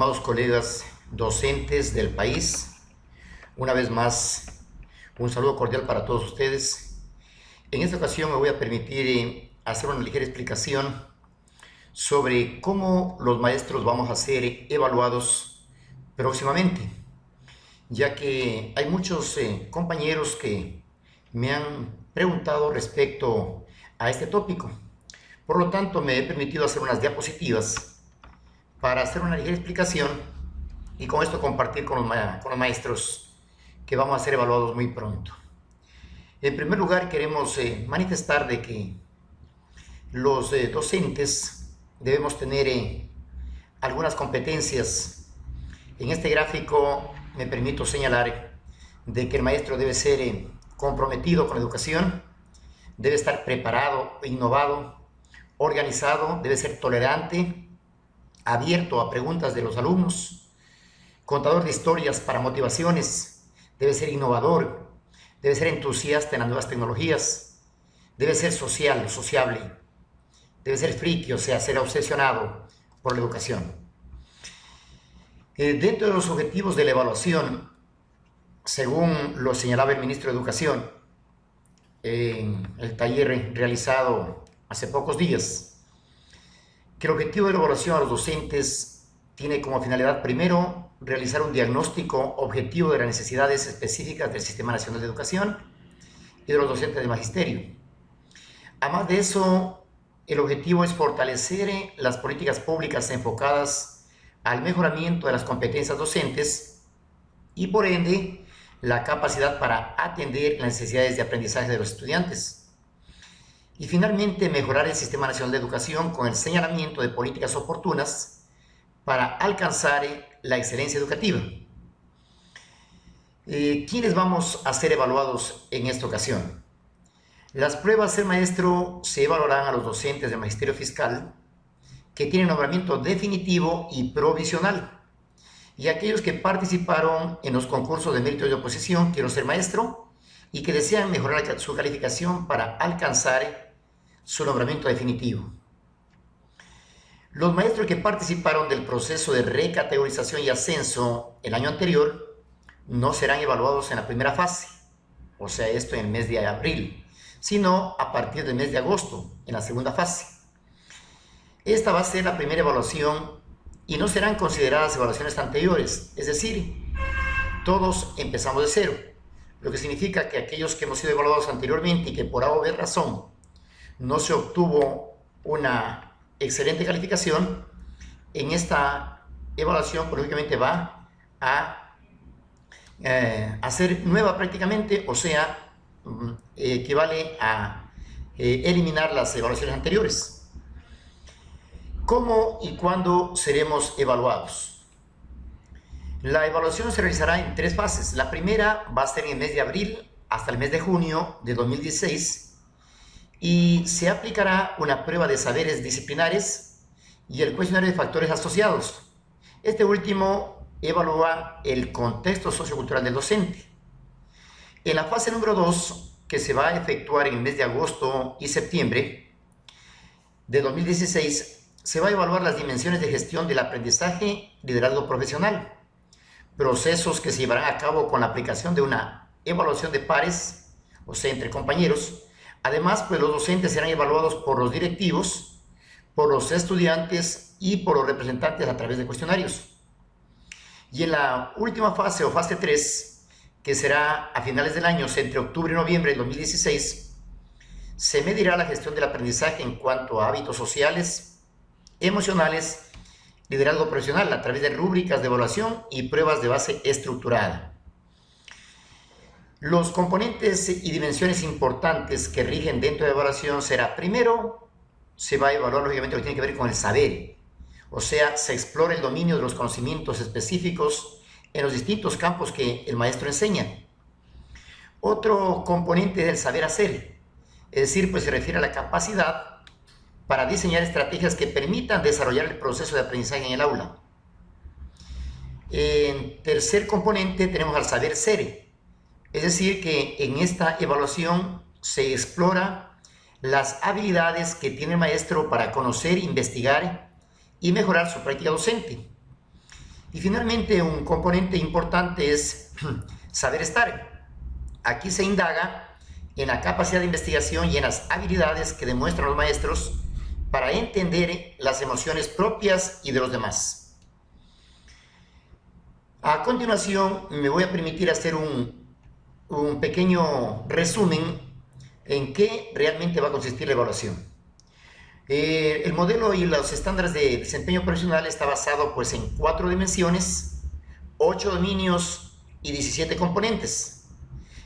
Estimados colegas docentes del país, una vez más, un saludo cordial para todos ustedes. En esta ocasión me voy a permitir hacer una ligera explicación sobre cómo los maestros vamos a ser evaluados próximamente, ya que hay muchos compañeros que me han preguntado respecto a este tópico. Por lo tanto, me he permitido hacer unas diapositivas para hacer una ligera explicación y con esto compartir con los maestros que vamos a ser evaluados muy pronto. En primer lugar, queremos manifestar de que los docentes debemos tener algunas competencias. En este gráfico me permito señalar de que el maestro debe ser comprometido con la educación, debe estar preparado, innovado, organizado, debe ser tolerante, abierto a preguntas de los alumnos, contador de historias para motivaciones, debe ser innovador, debe ser entusiasta en las nuevas tecnologías, debe ser sociable, debe ser friki, o sea, ser obsesionado por la educación. Dentro de los objetivos de la evaluación, según lo señalaba el ministro de Educación en el taller realizado hace pocos días, que el objetivo de la evaluación a los docentes tiene como finalidad, primero, realizar un diagnóstico objetivo de las necesidades específicas del Sistema Nacional de Educación y de los docentes de magisterio. Además de eso, el objetivo es fortalecer las políticas públicas enfocadas al mejoramiento de las competencias docentes y, por ende, la capacidad para atender las necesidades de aprendizaje de los estudiantes. Y finalmente, mejorar el Sistema Nacional de Educación con el señalamiento de políticas oportunas para alcanzar la excelencia educativa. ¿Quiénes vamos a ser evaluados en esta ocasión? Las pruebas del maestro se evaluarán a los docentes del Magisterio Fiscal que tienen nombramiento definitivo y provisional, y aquellos que participaron en los concursos de mérito de oposición Quiero Ser Maestro y que desean mejorar su calificación para alcanzar su nombramiento definitivo. Los maestros que participaron del proceso de recategorización y ascenso el año anterior no serán evaluados en la primera fase, o sea, esto en el mes de abril, sino a partir del mes de agosto, en la segunda fase. Esta va a ser la primera evaluación y no serán consideradas evaluaciones anteriores, es decir, todos empezamos de cero, lo que significa que aquellos que hemos sido evaluados anteriormente y que por A o B razón no se obtuvo una excelente calificación, en esta evaluación lógicamente va a ser nueva prácticamente, o sea, equivale a eliminar las evaluaciones anteriores. ¿Cómo y cuándo seremos evaluados? La evaluación se realizará en tres fases. La primera va a ser en el mes de abril hasta el mes de junio de 2016 y se aplicará una prueba de saberes disciplinares y el cuestionario de factores asociados. Este último evalúa el contexto sociocultural del docente. En la fase número 2, que se va a efectuar en el mes de agosto y septiembre de 2016, se va a evaluar las dimensiones de gestión del aprendizaje, liderazgo profesional, procesos que se llevarán a cabo con la aplicación de una evaluación de pares, o sea, entre compañeros. Además, pues los docentes serán evaluados por los directivos, por los estudiantes y por los representantes a través de cuestionarios. Y en la última fase o fase 3, que será a finales del año, entre octubre y noviembre de 2016, se medirá la gestión del aprendizaje en cuanto a hábitos sociales, emocionales, liderazgo profesional a través de rúbricas de evaluación y pruebas de base estructurada. Los componentes y dimensiones importantes que rigen dentro de la evaluación será, primero, se va a evaluar lógicamente lo que tiene que ver con el saber, o sea, se explora el dominio de los conocimientos específicos en los distintos campos que el maestro enseña. Otro componente es el saber hacer, es decir, pues se refiere a la capacidad para diseñar estrategias que permitan desarrollar el proceso de aprendizaje en el aula. En tercer componente tenemos al saber ser, es decir, que en esta evaluación se explora las habilidades que tiene el maestro para conocer, investigar y mejorar su práctica docente. Y finalmente, un componente importante es saber estar. Aquí se indaga en la capacidad de investigación y en las habilidades que demuestran los maestros para entender las emociones propias y de los demás. A continuación, me voy a permitir hacer un pequeño resumen en qué realmente va a consistir la evaluación. El modelo y los estándares de desempeño profesional está basado pues, en 4 dimensiones, 8 dominios y 17 componentes.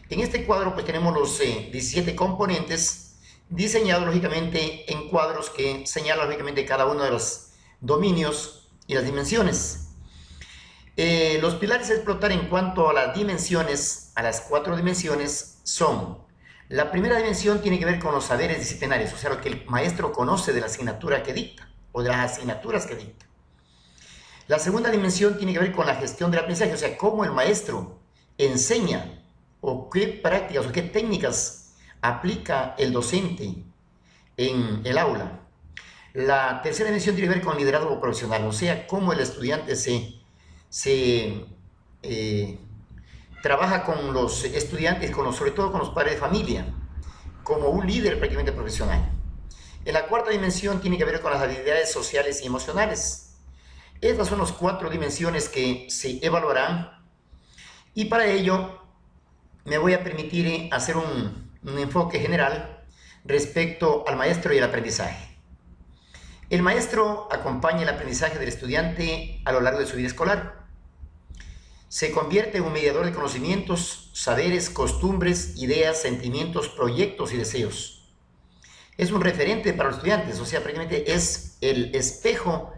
En este cuadro pues, tenemos los 17 componentes diseñados lógicamente en cuadros que señalan lógicamente cada uno de los dominios y las dimensiones. Los pilares a explotar en cuanto a las dimensiones, a las 4 dimensiones, son: la primera dimensión tiene que ver con los saberes disciplinarios, o sea, lo que el maestro conoce de la asignatura que dicta o de las asignaturas que dicta. La segunda dimensión tiene que ver con la gestión del aprendizaje, o sea, cómo el maestro enseña o qué prácticas o qué técnicas aplica el docente en el aula. La tercera dimensión tiene que ver con liderazgo profesional, o sea, cómo el estudiante trabaja con los estudiantes, sobre todo con los padres de familia, como un líder prácticamente profesional. En la cuarta dimensión tiene que ver con las habilidades sociales y emocionales. Estas son las 4 dimensiones que se evaluarán, y para ello me voy a permitir hacer un enfoque general respecto al maestro y el aprendizaje. El maestro acompaña el aprendizaje del estudiante a lo largo de su vida escolar. Se convierte en un mediador de conocimientos, saberes, costumbres, ideas, sentimientos, proyectos y deseos. Es un referente para los estudiantes, o sea, prácticamente es el espejo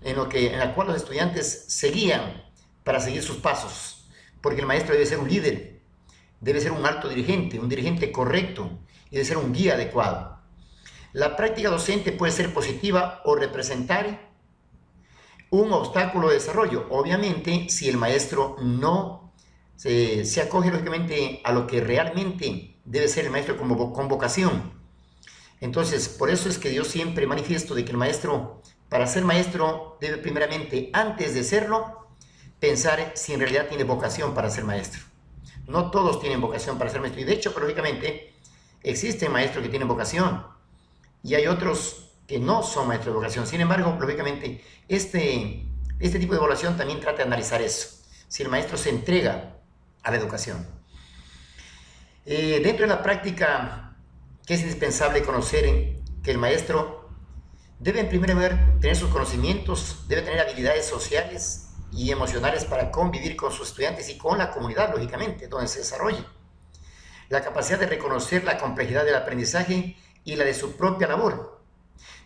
en la cual los estudiantes se guían para seguir sus pasos, porque el maestro debe ser un líder, debe ser un alto dirigente, un dirigente correcto, y debe ser un guía adecuado. La práctica docente puede ser positiva o representar un obstáculo de desarrollo, obviamente, si el maestro no se acoge lógicamente a lo que realmente debe ser el maestro con vocación. Entonces, por eso es que yo siempre manifiesto de que el maestro, para ser maestro, debe primeramente, antes de serlo, pensar si en realidad tiene vocación para ser maestro. No todos tienen vocación para ser maestro, y de hecho, lógicamente, existen maestros que tienen vocación, y hay otros que no son maestros de vocación. Sin embargo, lógicamente, este tipo de evaluación también trata de analizar eso, si el maestro se entrega a la educación. Dentro de la práctica, que es indispensable conocer que el maestro debe en primer lugar tener sus conocimientos, debe tener habilidades sociales y emocionales para convivir con sus estudiantes y con la comunidad, lógicamente, donde se desarrolle. La capacidad de reconocer la complejidad del aprendizaje y la de su propia labor.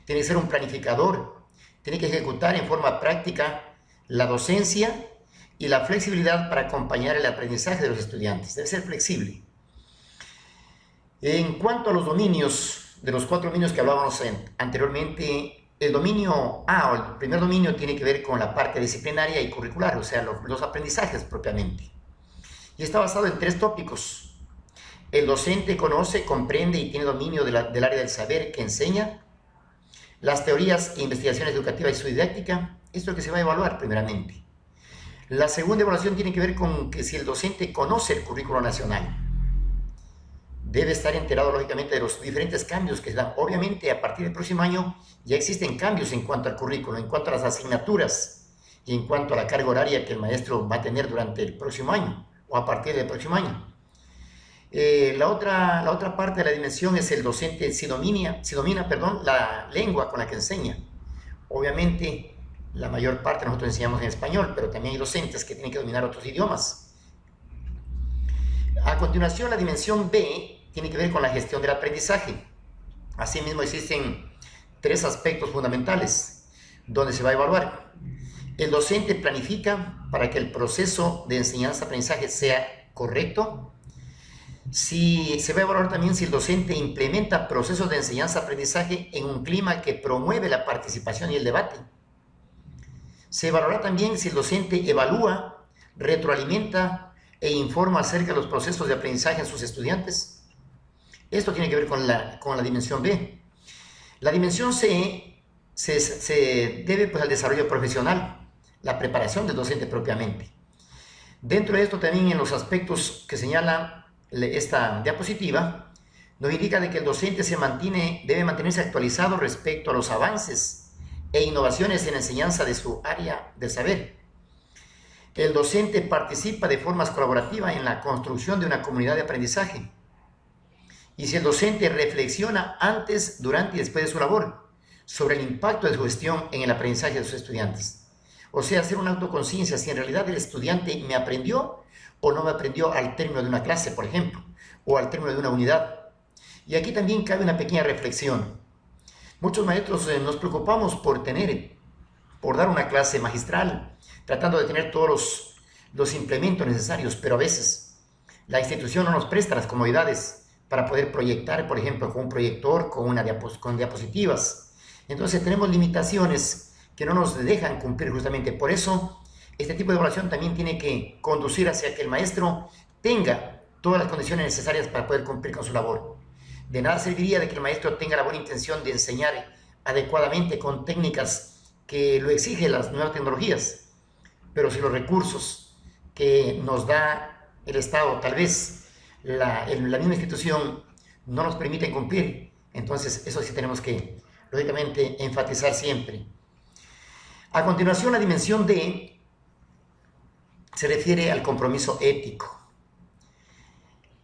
Tiene que ser un planificador, tiene que ejecutar en forma práctica la docencia y la flexibilidad para acompañar el aprendizaje de los estudiantes. Debe ser flexible. En cuanto a los dominios, de los 4 dominios que hablábamos anteriormente, el dominio A, o el primer dominio, tiene que ver con la parte disciplinaria y curricular, o sea, los aprendizajes propiamente. Y está basado en 3 tópicos. El docente conoce, comprende y tiene dominio del área del saber que enseña. Las teorías e investigaciones educativas y su didáctica, esto es lo que se va a evaluar primeramente. La segunda evaluación tiene que ver con que si el docente conoce el currículo nacional. Debe estar enterado, lógicamente, de los diferentes cambios que se dan. Obviamente, a partir del próximo año ya existen cambios en cuanto al currículo, en cuanto a las asignaturas y en cuanto a la carga horaria que el maestro va a tener durante el próximo año o a partir del próximo año. La otra parte de la dimensión es el docente si domina la lengua con la que enseña. Obviamente, la mayor parte nosotros enseñamos en español, pero también hay docentes que tienen que dominar otros idiomas. A continuación, la dimensión B tiene que ver con la gestión del aprendizaje. Asimismo, existen 3 aspectos fundamentales donde se va a evaluar. El docente planifica para que el proceso de enseñanza-aprendizaje sea correcto. Se va a evaluar también si el docente implementa procesos de enseñanza-aprendizaje en un clima que promueve la participación y el debate. Se evaluará también si el docente evalúa, retroalimenta e informa acerca de los procesos de aprendizaje en sus estudiantes. Esto tiene que ver con la dimensión B. La dimensión C se debe al desarrollo profesional. la preparación del docente propiamente. Dentro de esto también en los aspectos que señala esta diapositiva, nos indica de que el docente debe mantenerse actualizado respecto a los avances e innovaciones en la enseñanza de su área de saber. El docente participa de forma colaborativa en la construcción de una comunidad de aprendizaje. Y si el docente reflexiona antes, durante y después de su labor sobre el impacto de su gestión en el aprendizaje de sus estudiantes. O sea, hacer una autoconciencia si en realidad el estudiante me aprendió o no me aprendió al término de una clase, por ejemplo, o al término de una unidad. Y aquí también cabe una pequeña reflexión. Muchos maestros nos preocupamos por dar una clase magistral, tratando de tener todos los implementos necesarios, pero a veces la institución no nos presta las comodidades para poder proyectar, por ejemplo, con un proyector, con diapositivas. Entonces tenemos limitaciones que no nos dejan cumplir justamente. Por eso, este tipo de evaluación también tiene que conducir hacia que el maestro tenga todas las condiciones necesarias para poder cumplir con su labor. De nada serviría de que el maestro tenga la buena intención de enseñar adecuadamente con técnicas que lo exigen las nuevas tecnologías, pero si los recursos que nos da el Estado, tal vez la misma institución, no nos permiten cumplir, entonces eso sí tenemos que, lógicamente, enfatizar siempre. A continuación, la dimensión D se refiere al compromiso ético.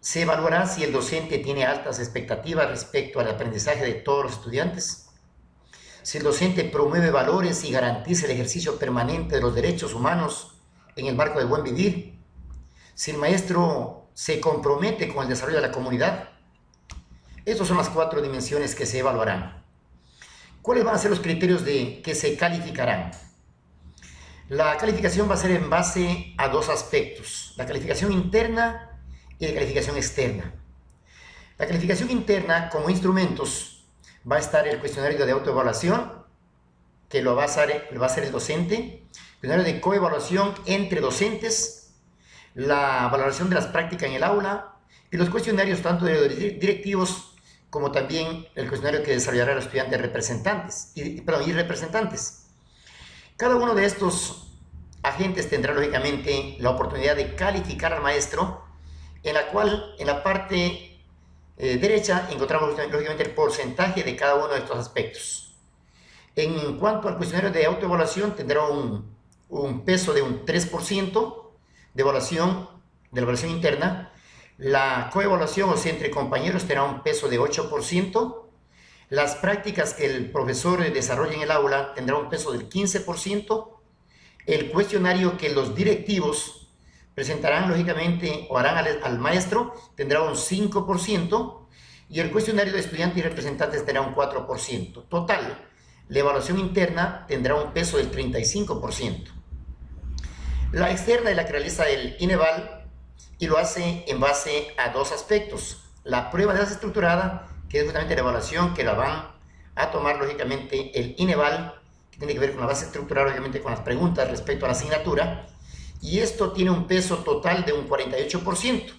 Se evaluará si el docente tiene altas expectativas respecto al aprendizaje de todos los estudiantes, si el docente promueve valores y garantiza el ejercicio permanente de los derechos humanos en el marco del buen vivir, si el maestro se compromete con el desarrollo de la comunidad. Estas son las 4 dimensiones que se evaluarán. ¿Cuáles van a ser los criterios que se calificarán? La calificación va a ser en base a 2 aspectos, la calificación interna y la calificación externa. La calificación interna, como instrumentos, va a estar el cuestionario de autoevaluación, que lo va a hacer el docente, el cuestionario de coevaluación entre docentes, la valoración de las prácticas en el aula y los cuestionarios tanto de directivos como también el cuestionario que desarrollará los estudiantes y representantes. Cada uno de estos agentes tendrá lógicamente la oportunidad de calificar al maestro, en la cual en la parte derecha encontramos lógicamente el porcentaje de cada uno de estos aspectos. En cuanto al cuestionario de autoevaluación, tendrá un peso de un 3% de la evaluación interna. La coevaluación, o sea, entre compañeros, tendrá un peso de 8%. Las prácticas que el profesor desarrolla en el aula tendrá un peso del 15%. El cuestionario que los directivos presentarán, lógicamente, o harán al maestro, tendrá un 5%. Y el cuestionario de estudiantes y representantes tendrá un 4%. Total, la evaluación interna tendrá un peso del 35%. La externa es la que realiza el INEVAL, y lo hace en base a 2 aspectos. La prueba de base estructurada, que es justamente la evaluación que la van a tomar lógicamente el INEVAL, que tiene que ver con la base estructurada, obviamente con las preguntas respecto a la asignatura, y esto tiene un peso total de un 48%,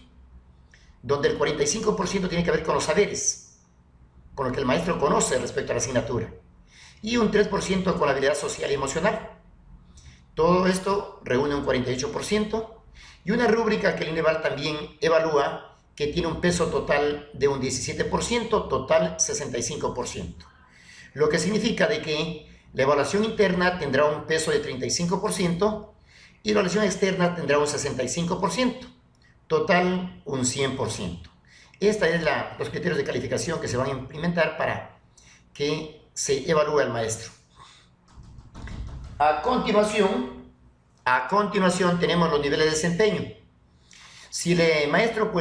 donde el 45% tiene que ver con los saberes, con lo que el maestro conoce respecto a la asignatura, y un 3% con la habilidad social y emocional. Todo esto reúne un 48%, y una rúbrica que el INEVAL también evalúa, que tiene un peso total de un 17%, total 65%. Lo que significa de que la evaluación interna tendrá un peso de 35% y la evaluación externa tendrá un 65%, total un 100%. Estos son los criterios de calificación que se van a implementar para que se evalúe al maestro. A continuación tenemos los niveles de desempeño. Si el maestro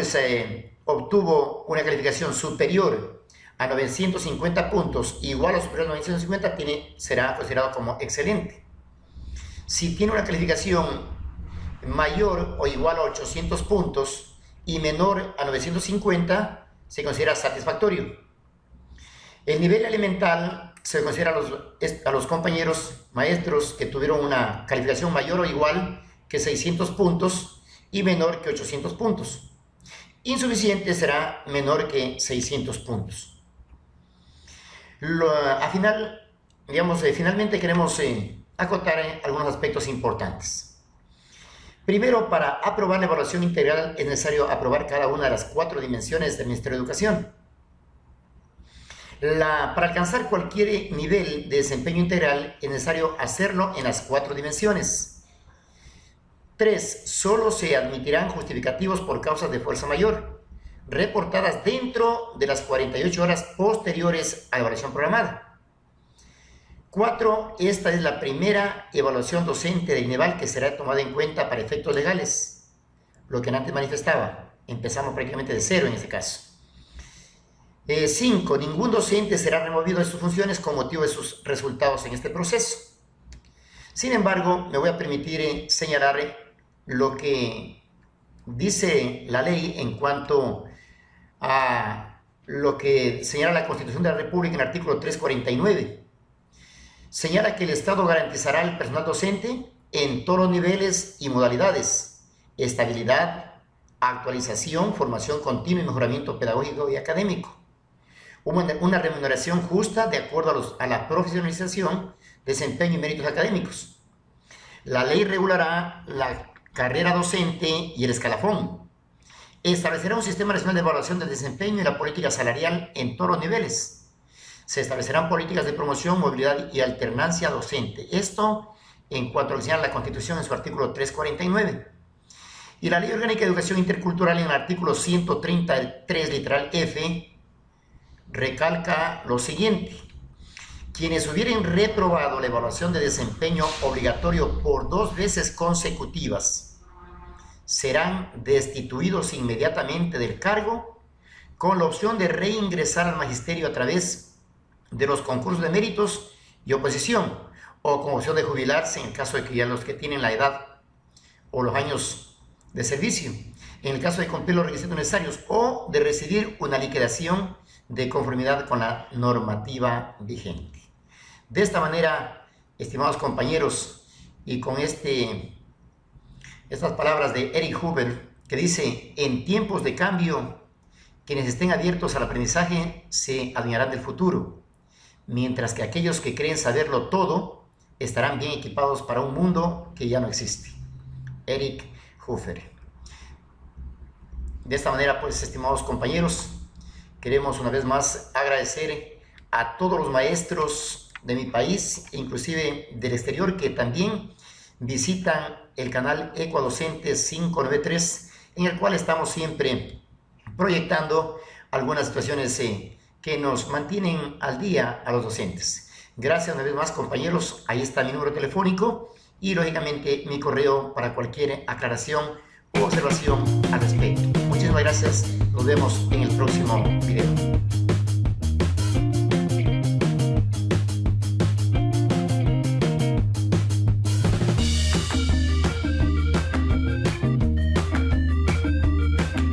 obtuvo una calificación superior a 950 puntos, igual o superior a 950, será considerado como excelente. Si tiene una calificación mayor o igual a 800 puntos y menor a 950, se considera satisfactorio. El nivel elemental se considera a los compañeros maestros que tuvieron una calificación mayor o igual que 600 puntos y menor que 800 puntos. Insuficiente será menor que 600 puntos. Finalmente queremos acotar algunos aspectos importantes. Primero, para aprobar la evaluación integral es necesario aprobar cada una de las 4 dimensiones del Ministerio de Educación. Para alcanzar cualquier nivel de desempeño integral es necesario hacerlo en las 4 dimensiones. 3. Solo se admitirán justificativos por causas de fuerza mayor, reportadas dentro de las 48 horas posteriores a la evaluación programada. 4. Esta es la primera evaluación docente del INEVAL que será tomada en cuenta para efectos legales. Lo que antes manifestaba, empezamos prácticamente de cero en este caso. 5. Ningún docente será removido de sus funciones con motivo de sus resultados en este proceso. Sin embargo, me voy a permitir señalar lo que dice la ley en cuanto a lo que señala la Constitución de la República en el artículo 349. Señala que el Estado garantizará al personal docente en todos los niveles y modalidades estabilidad, actualización, formación continua y mejoramiento pedagógico y académico. Una remuneración justa de acuerdo a la profesionalización, desempeño y méritos académicos. La ley regulará la carrera docente y el escalafón. Establecerá un sistema nacional de evaluación del desempeño y la política salarial en todos los niveles. Se establecerán políticas de promoción, movilidad y alternancia docente. Esto en cuanto a lo que señala la Constitución en su artículo 349. Y la Ley Orgánica de Educación Intercultural en el artículo 133, literal F, recalca lo siguiente. Quienes hubieran reprobado la evaluación de desempeño obligatorio por 2 veces consecutivas serán destituidos inmediatamente del cargo con la opción de reingresar al magisterio a través de los concursos de méritos y oposición o con opción de jubilarse en el caso de que ya los que tienen la edad o los años de servicio, en el caso de cumplir los requisitos necesarios o de recibir una liquidación de conformidad con la normativa vigente. De esta manera, estimados compañeros, y con estas palabras de Eric Hoover, que dice, en tiempos de cambio, quienes estén abiertos al aprendizaje se adueñarán del futuro, mientras que aquellos que creen saberlo todo estarán bien equipados para un mundo que ya no existe. Eric Hoover. De esta manera, pues, estimados compañeros, queremos una vez más agradecer a todos los maestros de mi país, inclusive del exterior, que también visitan el canal Ecuadocentes 593, en el cual estamos siempre proyectando algunas situaciones que nos mantienen al día a los docentes. Gracias una vez más, compañeros. Ahí está mi número telefónico y, lógicamente, mi correo para cualquier aclaración u observación al respecto. Muchísimas gracias. Nos vemos en el próximo video.